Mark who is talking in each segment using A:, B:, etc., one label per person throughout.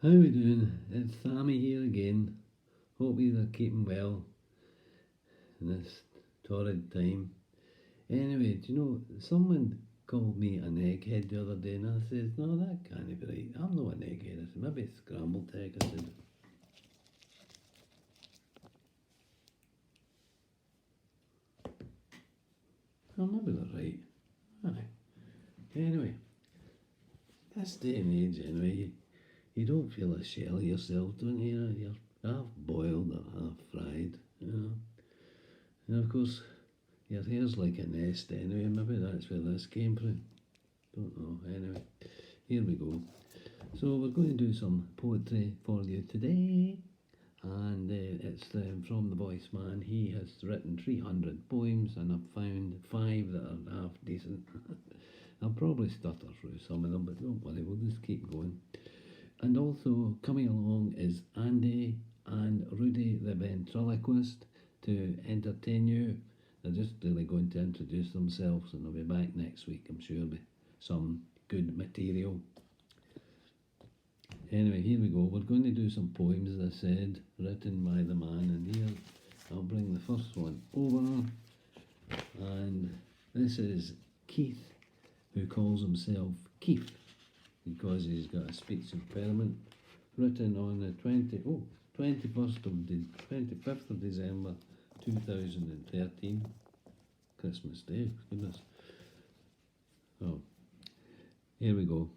A: How we doing? It's Thammy here again. Hope you're keeping well in this torrid time. Anyway, do you know, someone called me an egghead the other day and I said, no, that can't be right. I'm not an egghead. I said, maybe scrambled egg. I said, oh, maybe they're right. Aye. Anyway, this day and age, anyway, you don't feel a shell of yourself, don't you? You're half boiled or half fried, you know. And of course, your hair's like a nest anyway. Maybe that's where this came from. Don't know. Anyway, here we go. So we're going to do some poetry for you today. And it's from the voice man. He has written 300 poems and I've found 5 that are half decent. I'll probably stutter through some of them, but don't worry, we'll just keep going. And also coming along is Andy and Roody the ventriloquist to entertain you. They're just really going to introduce themselves and they'll be back next week, I'm sure, with some good material. Anyway, here we go. We're going to do some poems, as I said, written by the man. And here, I'll bring the first one over. And this is Keith, who calls himself Keith, because he's got a speech impairment, written on the 25th of December 2013, Christmas Day, goodness. Oh, here we go.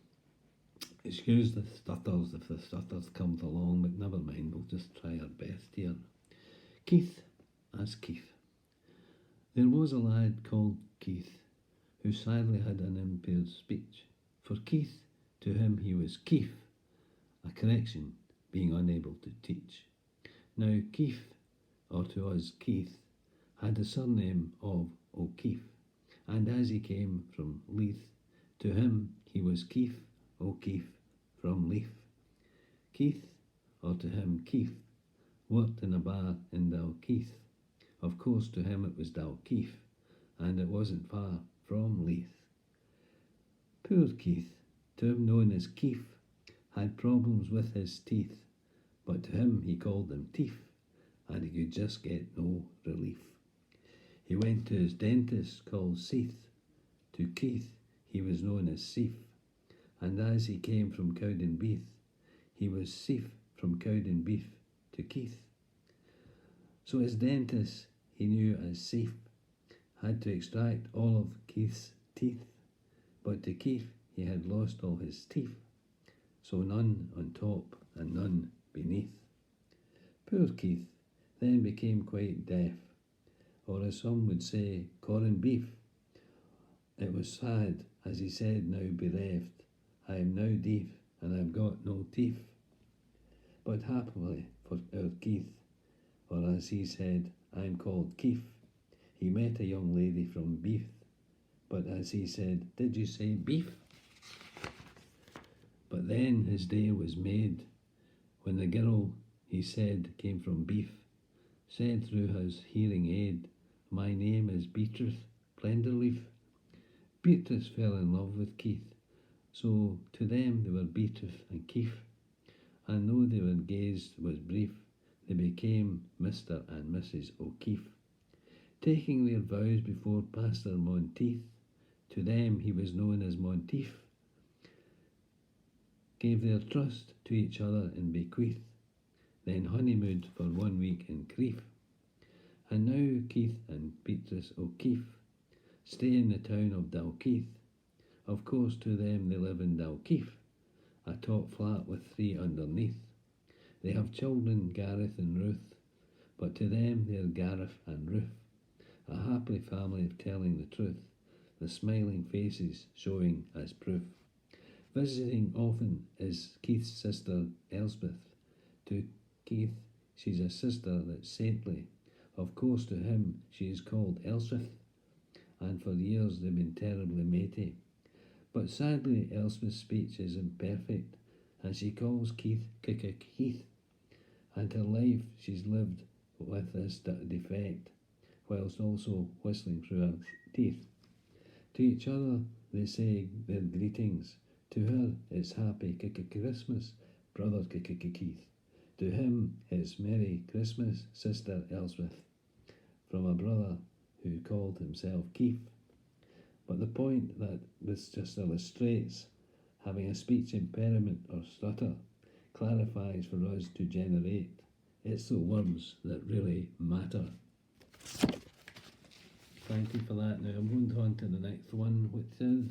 A: Excuse the stutters if the stutters comes along, but never mind, we'll just try our best here. Keith as Keith. There was a lad called Keith, who sadly had an impaired speech. For Keith, to him he was Keith, a correction, being unable to teach. Now Keith, or to us Keith, had the surname of O'Keefe, and as he came from Leith, to him he was Keith O'Keefe from Leith. Keith, or to him Keith, worked in a bar in Dalkeith. Of course to him it was Dalkeith, and it wasn't far from Leith. Poor Keith, to him known as Keith, had problems with his teeth, but to him he called them teeth, and he could just get no relief. He went to his dentist called Seath. To Keith he was known as Seif, and as he came from Cowdenbeath, he was Seif from Cowdenbeath to Keith. So his dentist, he knew as Seif, had to extract all of Keith's teeth, but to Keith he had lost all his teeth, so none on top and none beneath. Poor Keith then became quite deaf, or as some would say, corn beef. It was sad, as he said, now bereft, I am now deaf, and I've got no teeth. But happily for our Keith, or as he said, I'm called Keith, he met a young lady from Beef, but as he said, did you say beef? But then his day was made, when the girl, he said, came from Beef, said through his hearing aid, my name is Beatrice Plenderleaf. Beatrice fell in love with Keith, so to them they were Beatrice and Keith, and though their gaze was brief, they became Mr. and Mrs. O'Keefe. Taking their vows before Pastor Monteith, to them he was known as Monteith, gave their trust to each other in bequeath, then honeymooned for 1 week in Crieff. And now Keith and Beatrice O'Keefe stay in the town of Dalkeith. Of course to them they live in Dalkeith, a top flat with 3 underneath. They have children Gareth and Ruth, but to them they're Gareth and Ruth, a happy family of telling the truth, the smiling faces showing as proof. Visiting often is Keith's sister Elspeth. To Keith she's a sister that's saintly. Of course to him she is called Elspeth, and for years they've been terribly matey. But sadly Elspeth's speech is imperfect, and she calls Keith Keith, and her life she's lived with this defect, whilst also whistling through her teeth. To each other they say their greetings. To her it's happy Christmas, brother Keith. To him it's Merry Christmas, Sister Elsworth, from a brother who called himself Keith. But the point that this just illustrates, having a speech impairment or stutter, clarifies for us to generate. It's the words that really matter. Thank you for that. Now I'm going on to the next one, which is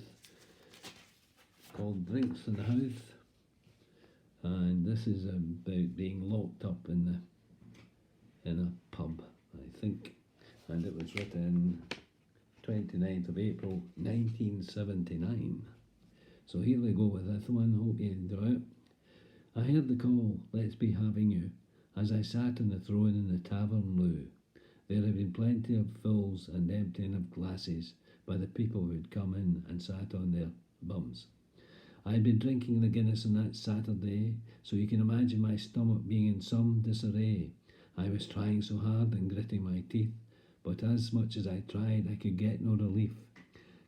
A: called Drinks in the House. And this is about being locked up in a pub, I think. And it was written 29th of April 1979. So here we go with this one. Hope you enjoy it. I heard the call, let's be having you, as I sat on the throne in the tavern loo. There had been plenty of fills and emptying of glasses by the people who had come in and sat on their bums. I had been drinking the Guinness on that Saturday, so you can imagine my stomach being in some disarray. I was trying so hard and gritting my teeth, but as much as I tried, I could get no relief.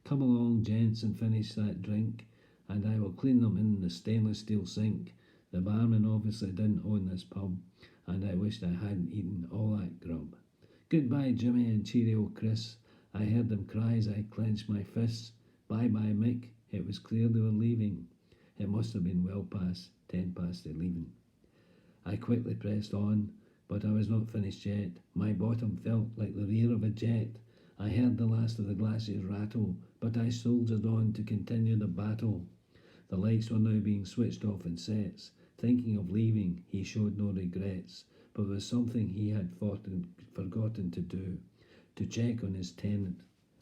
A: Come along, gents, and finish that drink, and I will clean them in the stainless steel sink. The barman obviously didn't own this pub, and I wished I hadn't eaten all that grub. Goodbye, Jimmy, and cheerio, Chris. I heard them cry as I clenched my fists. Bye-bye, Mick. It was clear they were leaving. It must have been well past 10 past their leaving. I quickly pressed on, but I was not finished yet. My bottom felt like the rear of a jet. I heard the last of the glasses rattle, but I soldiered on to continue the battle. The lights were now being switched off in sets. Thinking of leaving, he showed no regrets, but there was something he had forgotten to do, to check on his tenant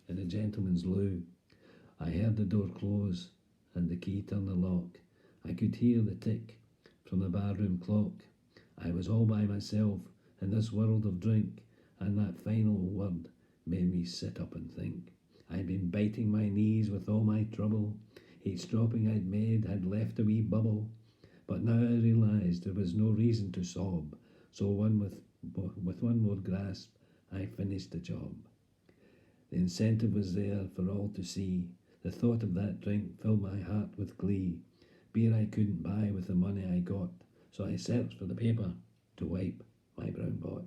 A: in a gentleman's loo. I heard the door close and the key turn the lock. I could hear the tick from the barroom clock. I was all by myself in this world of drink, and that final word made me sit up and think. I'd been biting my knees with all my trouble. Each dropping I'd made had left a wee bubble. But now I realised there was no reason to sob, so with one more grasp I finished the job. The incentive was there for all to see. The thought of that drink filled my heart with glee. Beer I couldn't buy with the money I got, so I searched for the paper to wipe my brown bot.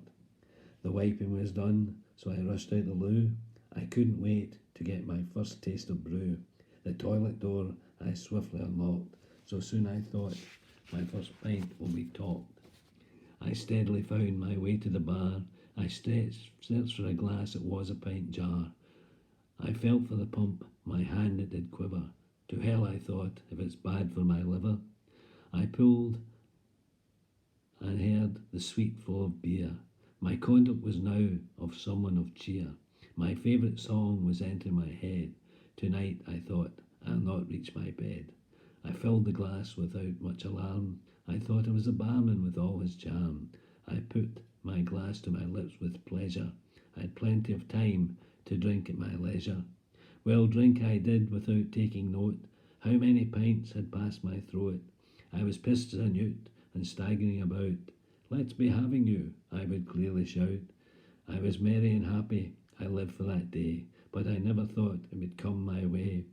A: The wiping was done, so I rushed out the loo. I couldn't wait to get my first taste of brew. The toilet door I swiftly unlocked, so soon I thought my first pint will be topped. I steadily found my way to the bar. I searched for a glass, it was a pint jar. I felt for the pump, my hand it did quiver. To hell, I thought, if it's bad for my liver. I pulled and heard the sweet flow of beer. My conduct was now of someone of cheer. My favourite song was entering my head. Tonight, I thought, I'll not reach my bed. I filled the glass without much alarm. I thought I was a barman with all his charm. I put my glass to my lips with pleasure. I had plenty of time to drink at my leisure. Well, drink I did without taking note how many pints had passed my throat. I was pissed as a newt and staggering about. Let's be having you, I would clearly shout. I was merry and happy, I lived for that day, but I never thought it would come my way.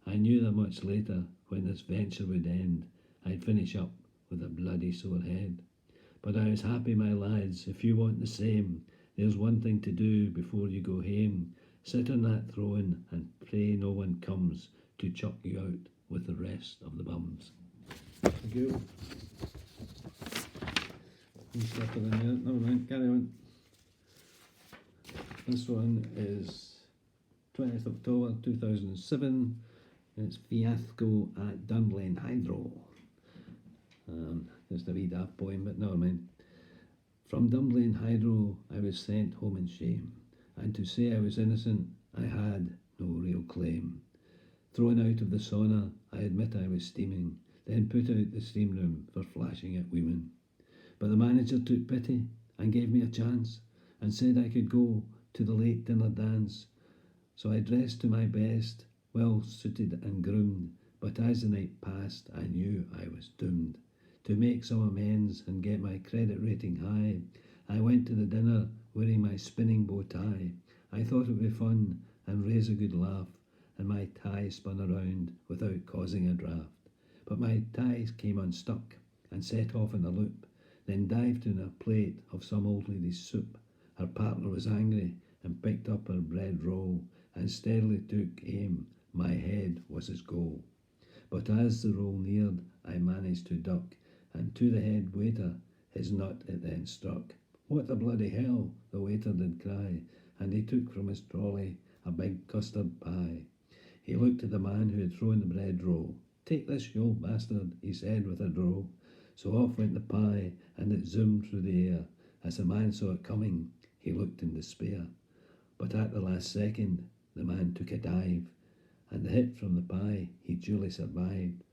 A: I knew that much later, when this venture would end, I'd finish up with a bloody sore head. But I was happy, my lads, if you want the same, there's one thing to do before you go hame. Sit on that throne and pray no one comes to chuck you out with the rest of the bums. Thank you. Never mind, carry on. This one is 20th October 2007. It's Fiasco at Dunblane Hydro. Just a wee daft poem, but never mind. From Dunblane Hydro I was sent home in shame, and to say I was innocent I had no real claim. Thrown out of the sauna, I admit I was steaming, then put out the steam room for flashing at women. But the manager took pity and gave me a chance, and said I could go to the late dinner dance. So I dressed to my best, well suited and groomed, but as the night passed I knew I was doomed. To make some amends and get my credit rating high, I went to the dinner wearing my spinning bow tie. I thought it would be fun and raise a good laugh, and my tie spun around without causing a draft. But my ties came unstuck, and set off in a loop, then dived in a plate of some old lady's soup. Her partner was angry and picked up her bread roll and steadily took aim. My head was his goal. But as the roll neared, I managed to duck, and to the head waiter his nut it then struck. What the bloody hell, the waiter did cry, and he took from his trolley a big custard pie. He looked at the man who had thrown the bread roll. Take this, you old bastard, he said with a droll. So off went the pie, and it zoomed through the air. As the man saw it coming, he looked in despair. But at the last second, the man took a dive, and the hit from the pie he duly survived.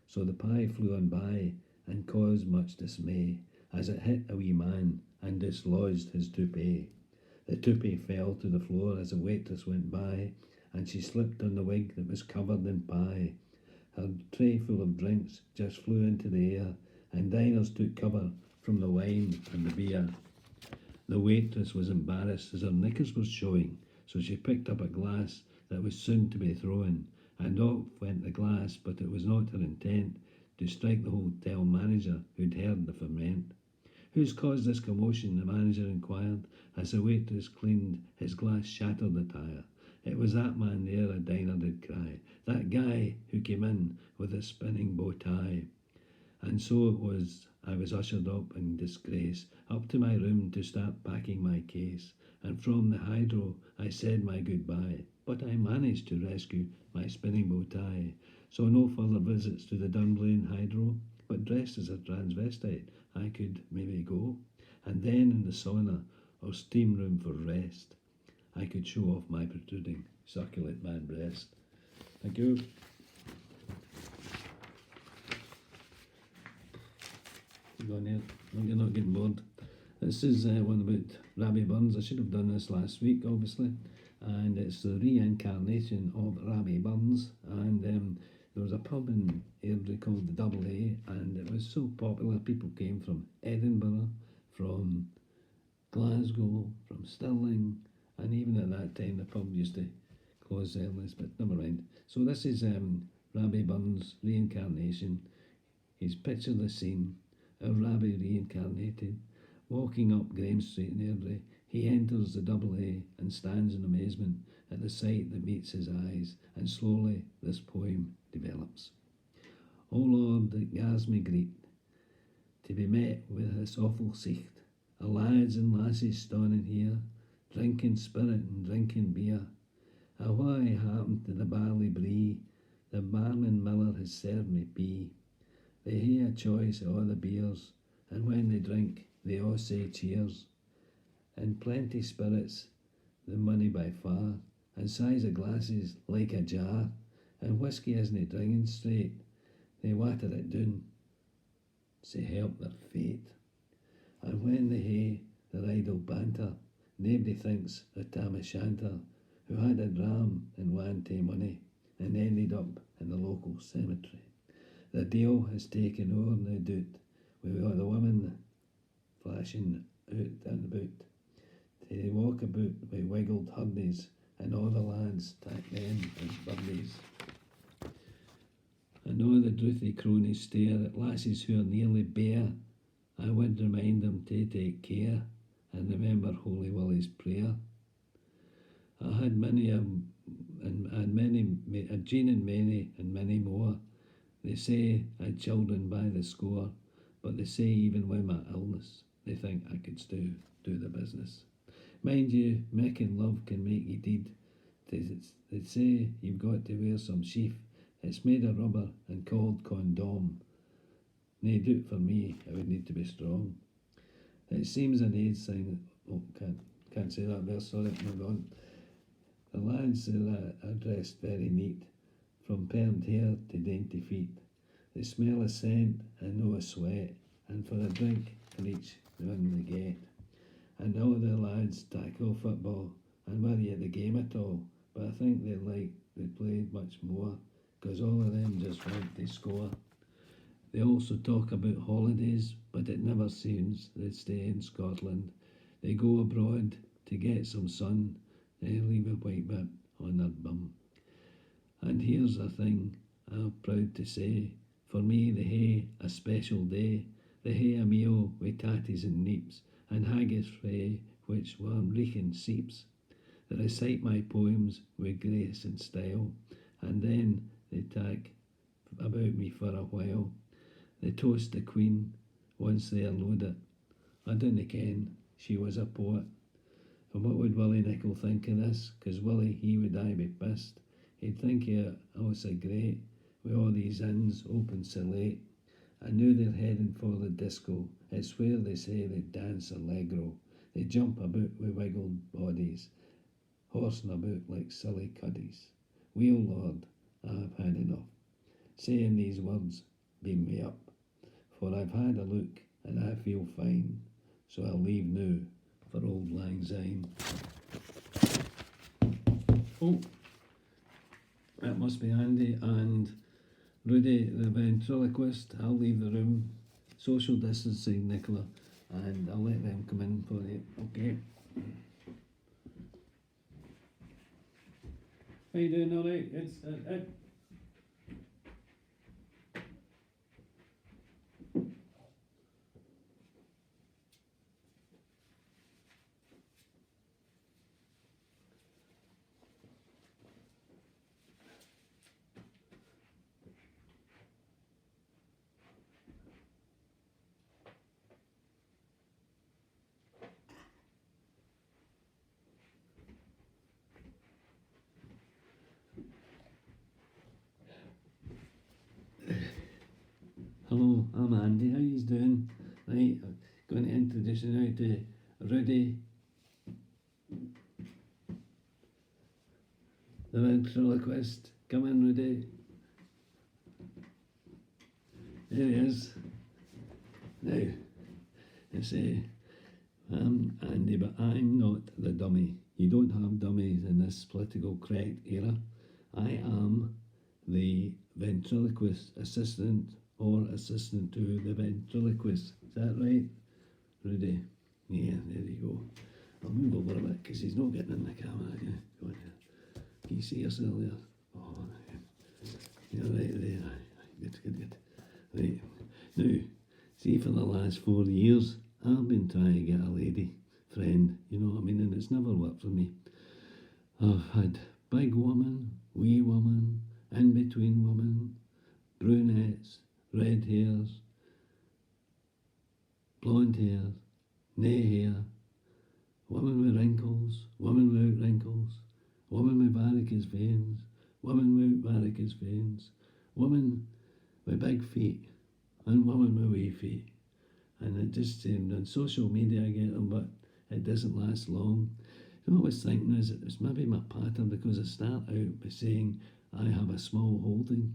A: So the pie flew on by, and caused much dismay, as it hit a wee man, and dislodged his toupee. The toupee fell to the floor as a waitress went by, and she slipped on the wig that was covered in pie. Her tray full of drinks just flew into the air, and diners took cover from the wine and the beer. The waitress was embarrassed as her knickers was showing, so she picked up a glass that was soon to be thrown, and off went the glass, but it was not her intent to strike the hotel manager who'd heard the ferment. Who's caused this commotion? The manager inquired, as the waitress cleaned his glass-shattered attire. It was that man there, a diner did cry, that guy who came in with a spinning bow tie. And so it was, I was ushered up in disgrace, up to my room to start packing my case, and from the hydro I said my goodbye, but I managed to rescue my spinning bow tie. So no further visits to the Dunblane hydro, but dressed as a transvestite I could maybe go, and then in the sauna or steam room for rest I could show off my protruding succulent man breast. Thank you. Go on here. You're not getting bored. This is one about Rabbie Burns. I should have done this last week, obviously. And it's the reincarnation of Rabbie Burns. And there was a pub in Airdrie called the Double A, and it was so popular. People came from Edinburgh, from Glasgow, from Stirling, and even at that time the pub used to close early, but never mind. So this is Rabbie Burns' reincarnation. He's pictured the scene of Rabbie reincarnated, walking up Graham Street in Airdrie. He enters the Double A and stands in amazement at the sight that meets his eyes, and slowly this poem develops. O Lord, it gars me greet to be met with this awful sicht, a lads and lasses standing here, drinking spirit and drinking beer. What happened to the barley brie? The barman miller has served me pee. They hae a choice of all the beers, and when they drink, they all say cheers. And plenty spirits, the money by far, and size of glasses like a jar, and whisky isn't drinking straight. They water it down, to help their fate. And when they hae their idle banter, nobody thinks of Tam O'Shanter, who had a dram and wan tae money, and ended up in the local cemetery. The deal has taken o'er, no doubt, with all the women flashing out and about. They walk about with wiggled hurdies, and all the lads tak them as birdies. And all the drouthy cronies stare at lasses who are nearly bare. I would remind them to take care and remember Holy Willie's prayer. I had many a Jean and many and many more. They say I'd children by the score, but they say even with my illness, they think I could still do the business. Mind you, making love can make you deed. They say you've got to wear some sheath. It's made of rubber and called condom. Nae doot for me, I would need to be strong. It seems an age thing. Oh, can't say that verse, sorry, move on. The lads are dressed very neat, from permed hair to dainty feet. They smell a scent and no a sweat, and for a drink for each one they get. And all the lads tackle football and worry at the game at all, but I think they played much more, 'cause all of them just want to score. They also talk about holidays, but it never seems they stay in Scotland. They go abroad to get some sun, they leave a white bit on their bum. And here's a thing I'm proud to say, For me the hae a special day, the hae a meal wi' tatties and neeps, and haggis frae which warm reeking seeps. They recite my poems with grace and style, and then they talk about me for a while. They toast the Queen once they are loaded. I dinna ken she was a poet. And what would Willie Nicol think of this? 'Cause Willie, he would aye be pissed. He'd think it so great, with all these inns open so late. I knew they're heading for the disco. It's where they say they dance allegro. They jump about with wiggled bodies, horsing about like silly cuddies. Weel, Lord, I've had enough. Saying these words beam me up, for I've had a look and I feel fine. So I'll leave now for Old Lang Syne. Oh, that must be Andy and Roody, the ventriloquist. I'll leave the room, social distancing, Nicola, and I'll let them come in for it. Okay. How you doing? All right? It's Hello, I'm Andy. How you doing? Right, I'm going to introduce you now to Roody, the ventriloquist. Come in, Roody. There he is. Now, they say, I'm Andy, but I'm not the dummy. You don't have dummies in this political correct era. I am the ventriloquist assistant or assistant to the ventriloquist. Is that right, Rudy? Yeah, there you go. I'll move over a bit because he's not getting in the camera. Yeah. Go on here. Can you see yourself there? Oh, yeah, right there. Good. Right. Now, see, for the last 4 years, I've been trying to get a lady friend, you know what I mean, and it's never worked for me. I've had big woman, wee woman, in between woman, brunettes, red hairs, blonde hair, nae hair, woman with wrinkles, woman without wrinkles, woman with varicose veins, woman without varicose veins, woman with big feet, and woman with wee feet. And it just seemed on social media I get them, but it doesn't last long. So what I was thinking is it's maybe my pattern, because I start out by saying I have a small holding.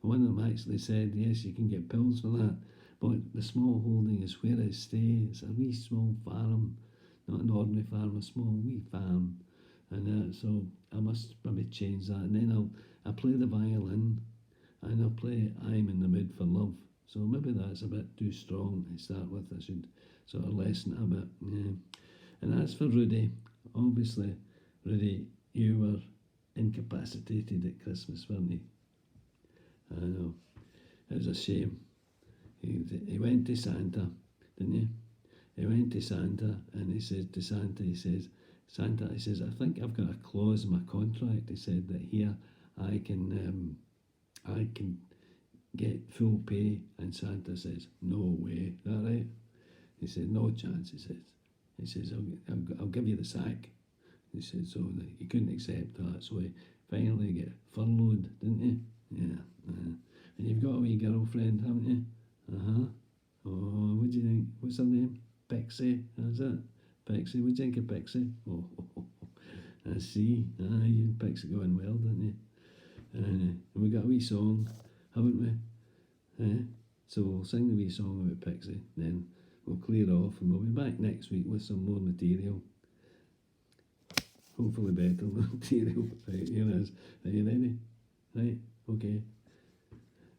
A: One of them actually said, yes, you can get pills for that, but the small holding is where I stay. It's a wee small farm, not an ordinary farm, a small wee farm. And so I must maybe change that. And then I'll play the violin, and I'll play I'm in the Mood for Love. So maybe that's a bit too strong to start with. I should sort of lessen it a bit. Yeah. And as for Rudy, obviously, Rudy, you were incapacitated at Christmas, weren't you? I know. It was a shame. He went to Santa, didn't he? He went to Santa and he said to Santa, Santa, I think I've got a clause in my contract. He said that here I can get full pay, and Santa says, no way. Is that right? He said, no chance, he says, I'll give you the sack. He said, so he couldn't accept that, so he finally get furloughed, didn't he? Yeah. And you've got a wee girlfriend, haven't you? Oh, what do you think? What's her name? Pixie, is it? Pixie, what do you think of Pixie? Oh, I see. You and Pixie going well, didn't you? And we got a wee song, haven't we? So we'll sing the wee song about Pixie, then we'll clear off, and we'll be back next week with some more material. Hopefully better material. Right, here it is. Are you ready? Right, okay.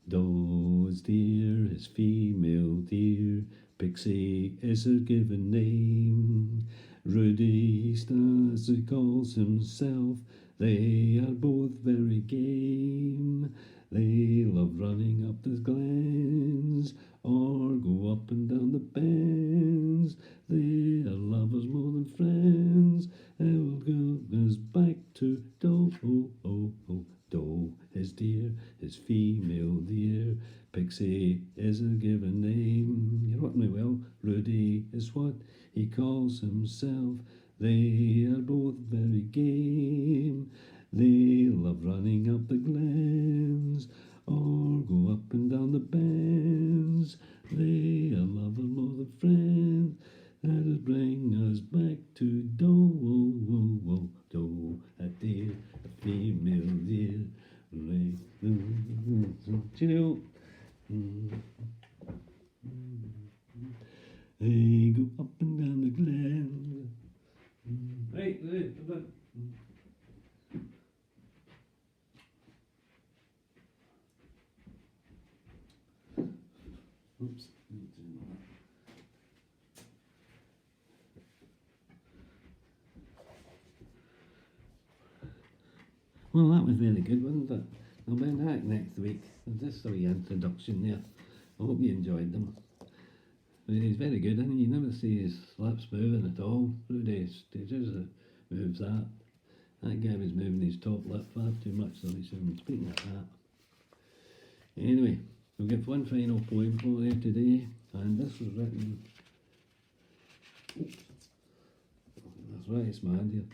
A: Dawes dear is female deer, Pixie is her given name. Rudy as he calls himself, they are both very game. They love running up the glens or go up and down the bends. They are lovers more than friends. They will go us back to Doe. Doe is dear, is female dear. Pixie is a given name. You know me well. Rudy is what he calls himself. They are both very game. They love running up the glens or go up and down the bends. They are lovers more than friends. That will bring us back to Doe. Doe, a dear, a female dear. Do you know? They go up and down the glen. Right, come on. Oops. Well, that was very good, wasn't it? I'll be back next week. Just a wee introduction there. I hope you enjoyed them. He's very good, isn't he? You never see his lips moving at all. Rudy just moves that. That guy was moving his top lip far too much, so he's speaking of that. Anyway, we'll get one final poem for you today, and this was written. That's right, it's my hand here.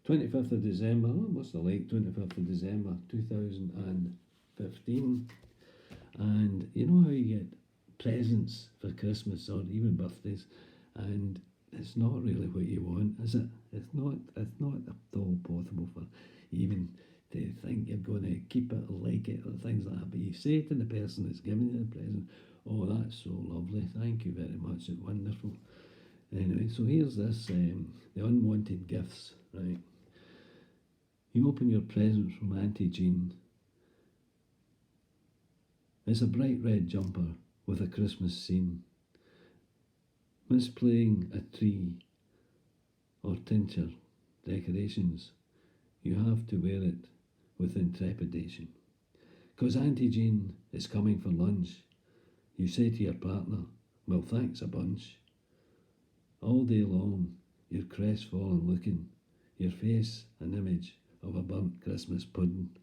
A: 25th of December, what's the like? 25th of December 2015. And you know how you get presents for Christmas or even birthdays, and it's not really what you want, is it? It's not at all possible for even to think you're going to keep it or like it or things like that. But you say to the person that's giving you the present, oh, that's so lovely, thank you very much, it's wonderful. Anyway, so here's this, the unwanted gifts, right? You open your presents from Auntie Jean. It's a bright red jumper with a Christmas scene. Misplaying a tree or tincture decorations, you have to wear it with intrepidation. 'Cause Auntie Jean is coming for lunch. You say to your partner, well, thanks a bunch. All day long, you're crestfallen looking, your face an image of a burnt Christmas pudding.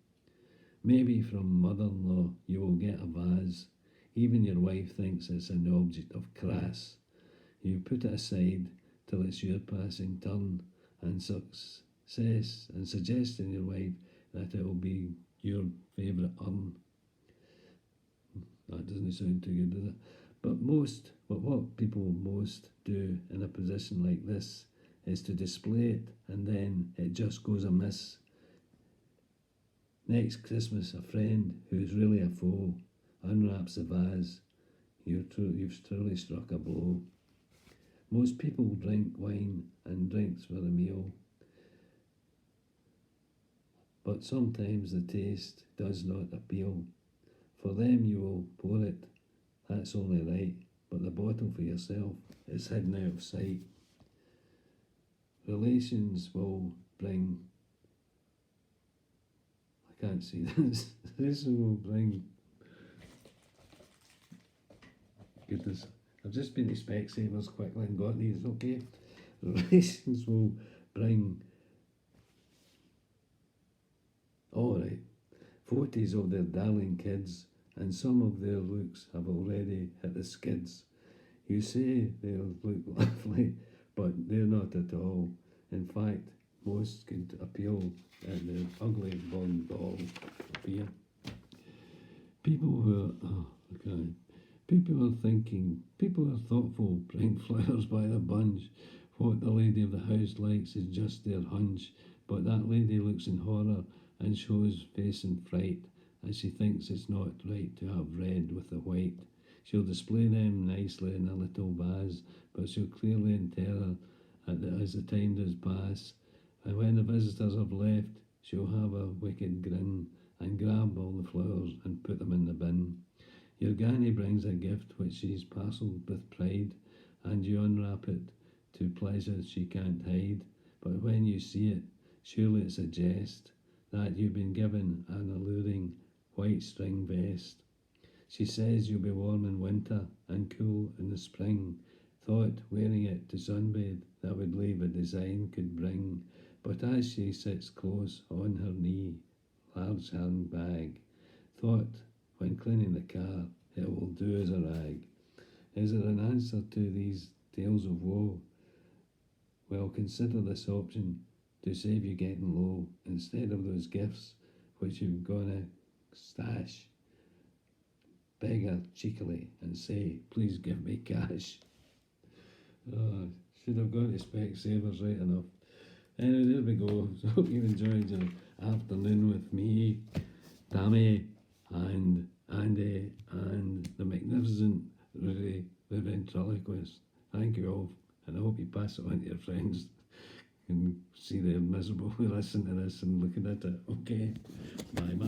A: Maybe from mother-in-law you will get a vase. Even your wife thinks it's an object of crass. You put it aside till it's your passing turn and suggesting your wife that it will be your favourite urn. That doesn't sound too good, does it? But what people most do in a position like this is to display it, and then it just goes amiss. Next Christmas, a friend who's really a foe unwraps the vase. You've truly struck a blow. Most people drink wine and drinks for a meal, but sometimes the taste does not appeal. For them you will pour it, that's only right, but the bottle for yourself is hidden out of sight. Relations will bring, I can't see this, this will bring, goodness, I've just been to Specsavers quickly and got these, okay? Relations will bring, alright, photos of their darling kids, and some of their looks have already hit the skids. You say they'll look lovely, but they're not at all. In fact, most could appeal at their ugly blonde doll appear. People are thoughtful, bring flowers by the bunch. What the lady of the house likes is just their hunch, but that lady looks in horror and shows face in fright, as she thinks it's not right to have red with the white. She'll display them nicely in a little vase, but she'll clearly in terror as the time does pass. And when the visitors have left, she'll have a wicked grin and grab all the flowers and put them in the bin. Your granny brings a gift which she's parcelled with pride, and you unwrap it to pleasures she can't hide. But when you see it, surely it's a jest that you've been given an alluring white string vest. She says you'll be warm in winter and cool in the spring. Thought wearing it to sunbathe that would leave a design could bring. But as she sits close on her knee, large handbag, thought when cleaning the car it will do as a rag. Is there an answer to these tales of woe? Well, consider this option to save you getting low. Instead of those gifts which you've gonna stash, beg her cheekily and say, please give me cash. Oh, should have gone to Specsavers right enough. Anyway, there we go. So hope you enjoyed your afternoon with me, Thammy, and Andy, and the magnificent Roody, the ventriloquist. Thank you all, and I hope you pass it on to your friends and see they're miserable listening to this and looking at it. Okay, bye bye.